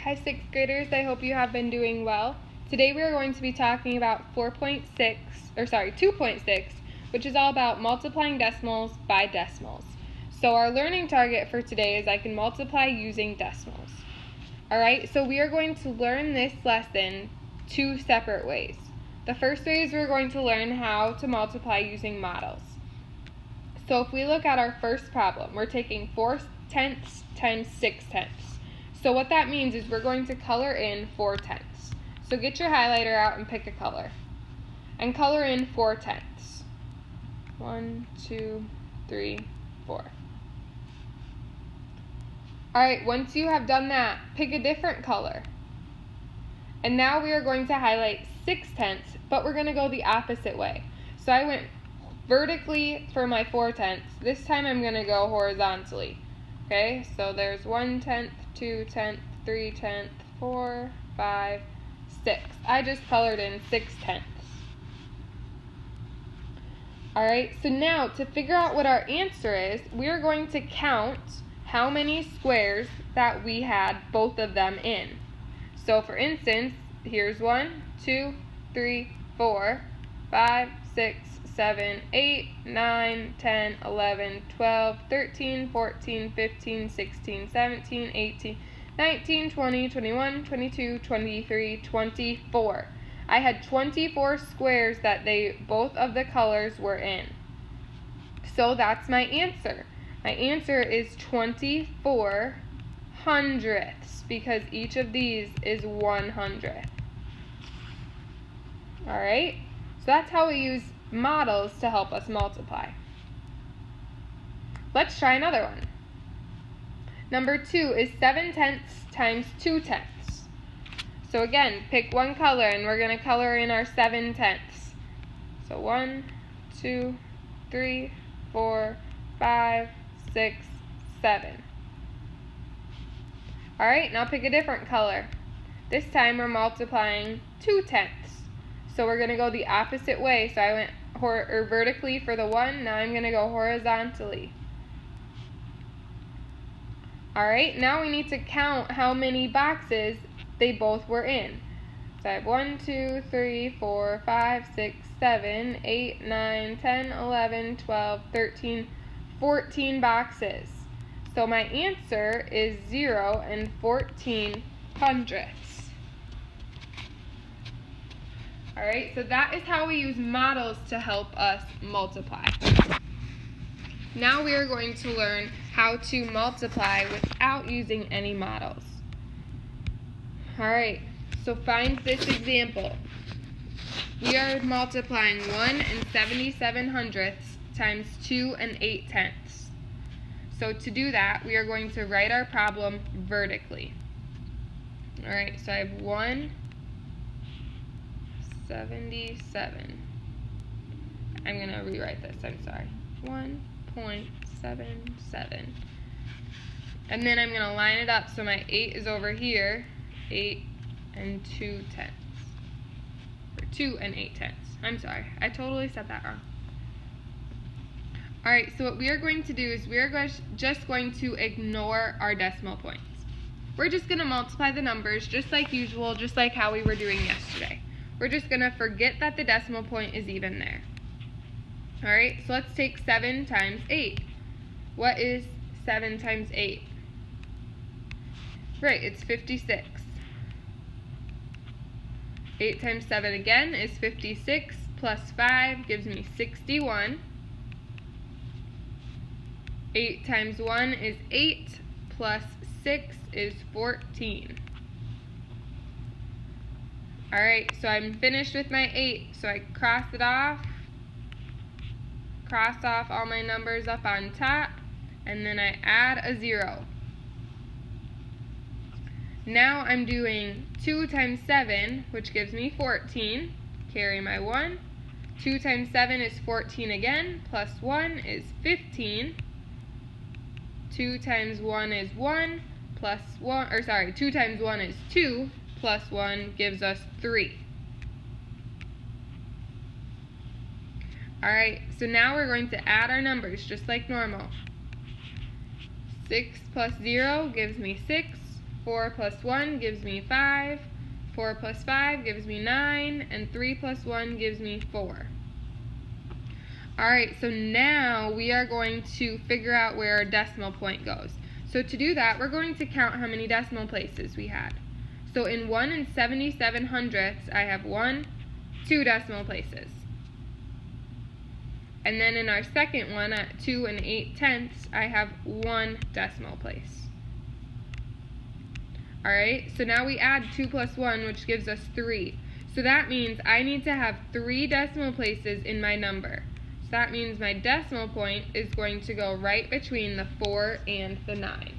Hi, 6th graders. I hope you have been doing well. Today we are going to be talking about 2.6, which is all about multiplying decimals by decimals. So our learning target for today is I can multiply using decimals. Alright, so we are going to learn this lesson two separate ways. The first way is we're going to learn how to multiply using models. So if we look at our first problem, we're taking 4/10 times 6/10. So what that means is we're going to color in 4/10. So get your highlighter out and pick a color. And color in 4/10. 1, 2, 3, 4. Alright, once you have done that, pick a different color. And now we are going to highlight 6/10, but we're going to go the opposite way. So I went vertically for my 4/10. This time I'm going to go horizontally. Okay, so there's 1/10, 2/10, 3/10, 4, 5, 6. I just colored in 6/10. Alright, so now to figure out what our answer is, we're going to count how many squares that we had both of them in. So for instance, here's 1, 2, 3, 4, 5, 6, 7, 8, 9, 10, 11, 12, 13, 14, 15, 16, 17, 18, 19, 20, 21, 22, 23, 24. I had 24 squares that both of the colors were in. So that's my answer. My answer is 24 hundredths because each of these is 100. Alright, so that's how we use models to help us multiply. Let's try another one. Number 2 is 7/10 times 2/10. So again, pick one color and we're going to color in our 7/10. So 1, 2, 3, 4, 5, 6, 7. Alright, now pick a different color. This time we're multiplying 2/10. So we're going to go the opposite way. So I went vertically for the 1, now I'm going to go horizontally. Alright, now we need to count how many boxes they both were in. So I have 1, 2, 3, 4, 5, 6, 7, 8, 9, 10, 11, 12, 13, 14 boxes. So my answer is 0 and 14 hundredths. Alright, so that is how we use models to help us multiply. Now we are going to learn how to multiply without using any models. Alright, so find this example. We are multiplying 1 and 77 hundredths times 2 and 8/10. So to do that, we are going to write our problem vertically. Alright, so I have 177. I'm going to rewrite this, I'm sorry. 1.77. And then I'm going to line it up so my 8 is over here. 8 and 2/10. Or 2 and 8/10. I'm sorry, I totally said that wrong. Alright, so what we are going to do is we are just going to ignore our decimal points. We're just going to multiply the numbers just like usual, just like how we were doing yesterday. We're just going to forget that the decimal point is even there. Alright, so let's take 7 times 8. What is 7 times 8? Right, it's 56. 8 times 7 again is 56, plus 5 gives me 61. 8 times 1 is 8, plus 6 is 14. Alright, so I'm finished with my 8, so I cross it off. Cross off all my numbers up on top, and then I add a 0. Now I'm doing 2 times 7, which gives me 14. Carry my 1. 2 times 7 is 14 again, plus 1 is 15. 2 times 1 is 1, plus 1, 2 times 1 is 2, plus 1 gives us 3. Alright, so now we're going to add our numbers just like normal. 6 plus 0 gives me 6, 4 plus 1 gives me 5, 4 plus 5 gives me 9, and 3 plus 1 gives me 4. Alright, so now we are going to figure out where our decimal point goes. So to do that, we're going to count how many decimal places we had. So in 1 77/100ths, I have 2 decimal places. And then in our second one, at 2 8/10ths, I have 1 decimal place. Alright, so now we add 2 plus 1, which gives us 3. So that means I need to have 3 decimal places in my number. So that means my decimal point is going to go right between the 4 and the 9.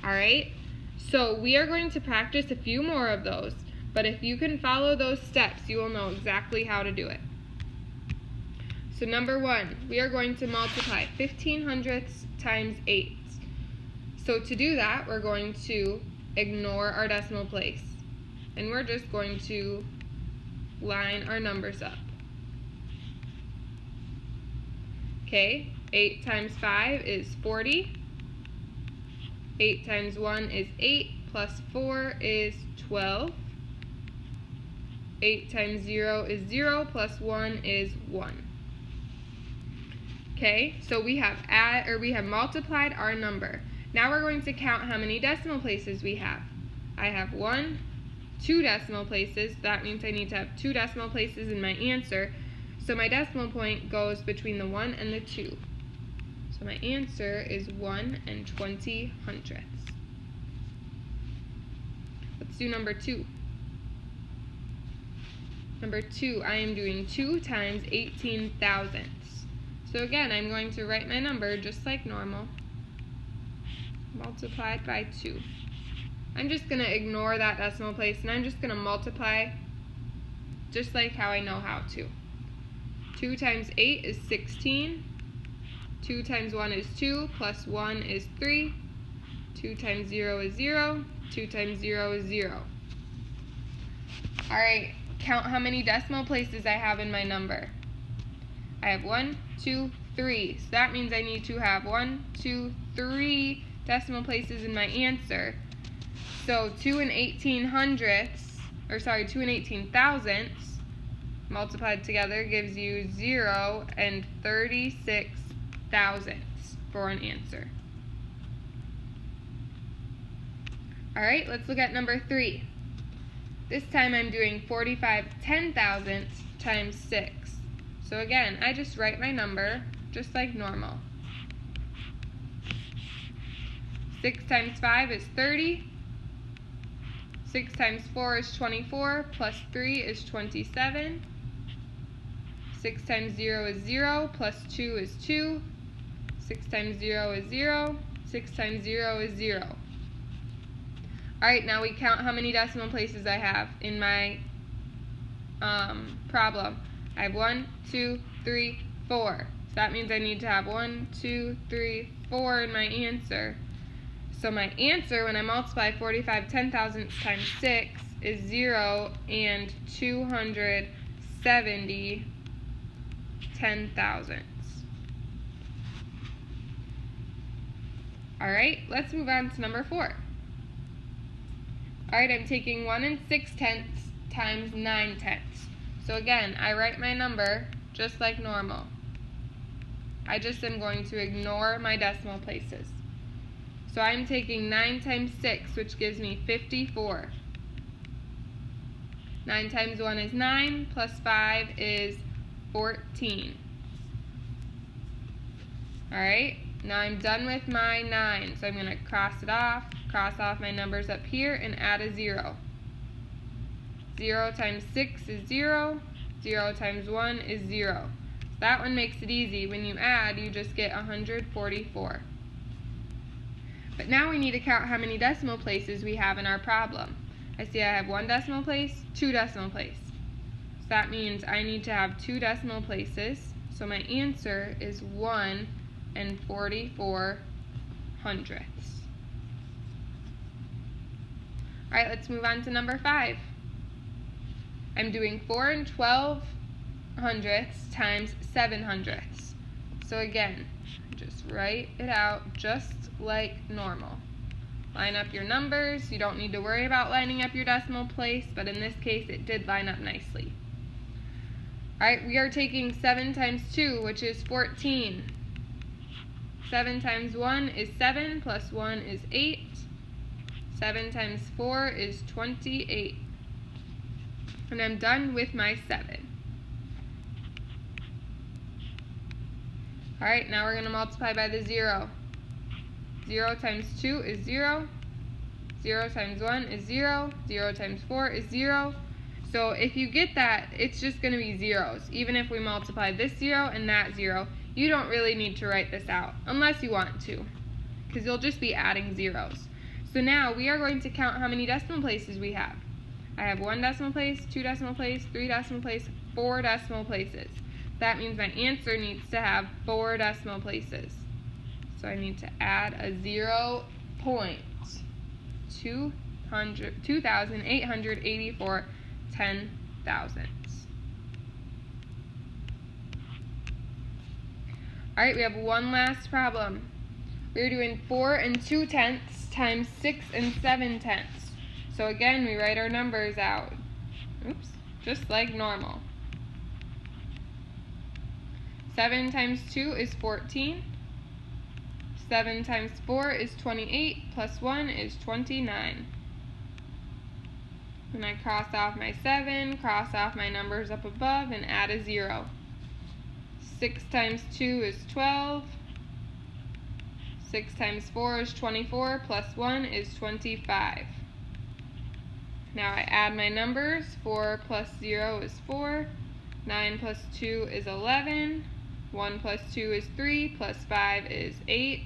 Alright, so we are going to practice a few more of those, but if you can follow those steps, you will know exactly how to do it. So number 1, we are going to multiply 15/100ths times 8. So to do that, we're going to ignore our decimal place, and we're just going to line our numbers up. Okay, 8 times 5 is 40. 8 times 1 is 8, plus 4 is 12. 8 times 0 is 0, plus 1 is 1. Okay, so we have multiplied our number. Now we're going to count how many decimal places we have. I have 2 decimal places. That means I need to have 2 decimal places in my answer. So my decimal point goes between the 1 and the 2. So my answer is 1 20/100ths. Let's do number 2. Number 2, I am doing 2 times 18,000ths. So again, I'm going to write my number just like normal, multiplied by 2. I'm just going to ignore that decimal place, and I'm just going to multiply just like how I know how to. 2 times 8 is 16. 2 times 1 is 2, plus 1 is 3. 2 times 0 is 0. 2 times 0 is 0. Alright, count how many decimal places I have in my number. I have 1, 2, 3. So that means I need to have 1, 2, 3 decimal places in my answer. So 2 18,000ths multiplied together gives you 0 36,000ths for an answer. Alright, let's look at number 3. This time I'm doing 45/10,000ths times 6. So again, I just write my number just like normal. 6 times 5 is 30. 6 times 4 is 24, plus 3 is 27. 6 times 0 is 0, plus 2 is 2. 6 times 0 is 0. 6 times 0 is 0. Alright, now we count how many decimal places I have in my problem. I have 1, 2, 3, 4. So that means I need to have 1, 2, 3, 4 in my answer. So my answer, when I multiply 45/10,000ths times 6, is 0 270/10,000ths. Alright, let's move on to number 4. Alright, I'm taking 1 6/10 times 9/10. So again, I write my number just like normal. I just am going to ignore my decimal places. So I'm taking 9 times 6, which gives me 54. 9 times 1 is 9, plus 5 is 14. Alright, now I'm done with my 9, so I'm going to cross off my numbers up here, and add a 0. 0 times 6 is 0. 0 times 1 is 0. That one makes it easy. When you add, you just get 144. But now we need to count how many decimal places we have in our problem. I see I have 1 decimal place, 2 decimal place. So that means I need to have 2 decimal places. So my answer is 1 44/100ths. Alright, let's move on to number 5. I'm doing 4 12/100ths times 7/100ths. So again, just write it out just like normal. line up your numbers. You don't need to worry about lining up your decimal place, but in this case it did line up nicely. Alright, we are taking 7 times 2, which is 14. 7 times 1 is 7, plus 1 is 8. 7 times 4 is 28. And I'm done with my 7. Alright, now we're going to multiply by the 0. 0 times 2 is 0. 0 times 1 is 0. 0 times 4 is 0. So if you get that, it's just going to be zeros. Even if we multiply this 0 and that 0, you don't really need to write this out, unless you want to, because you'll just be adding zeros. So now we are going to count how many decimal places we have. I have 1 decimal place, 2 decimal place, 3 decimal place, 4 decimal places. That means my answer needs to have 4 decimal places. So I need to add a 2,884 10,000ths. Alright, we have one last problem. We're doing 4 2/10 times 6 7/10. So again, we write our numbers out. Oops, just like normal. 7 times 2 is 14. 7 times 4 is 28, plus 1 is 29. And I cross off my 7, cross off my numbers up above, and add a 0. 6 times 2 is 12. 6 times 4 is 24, plus 1 is 25. Now I add my numbers. 4 plus 0 is 4. 9 plus 2 is 11. 1 plus 2 is 3, plus 5 is 8.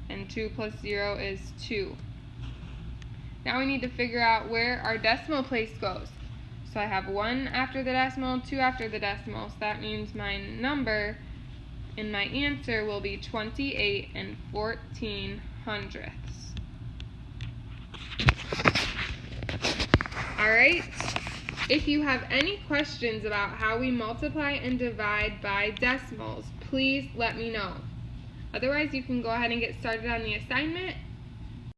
And 2 plus 0 is 2. Now we need to figure out where our decimal place goes. So I have 1 after the decimal, 2 after the decimal. So that means my number in my answer will be 28 14/100. Alright, if you have any questions about how we multiply and divide by decimals, please let me know. Otherwise, you can go ahead and get started on the assignment,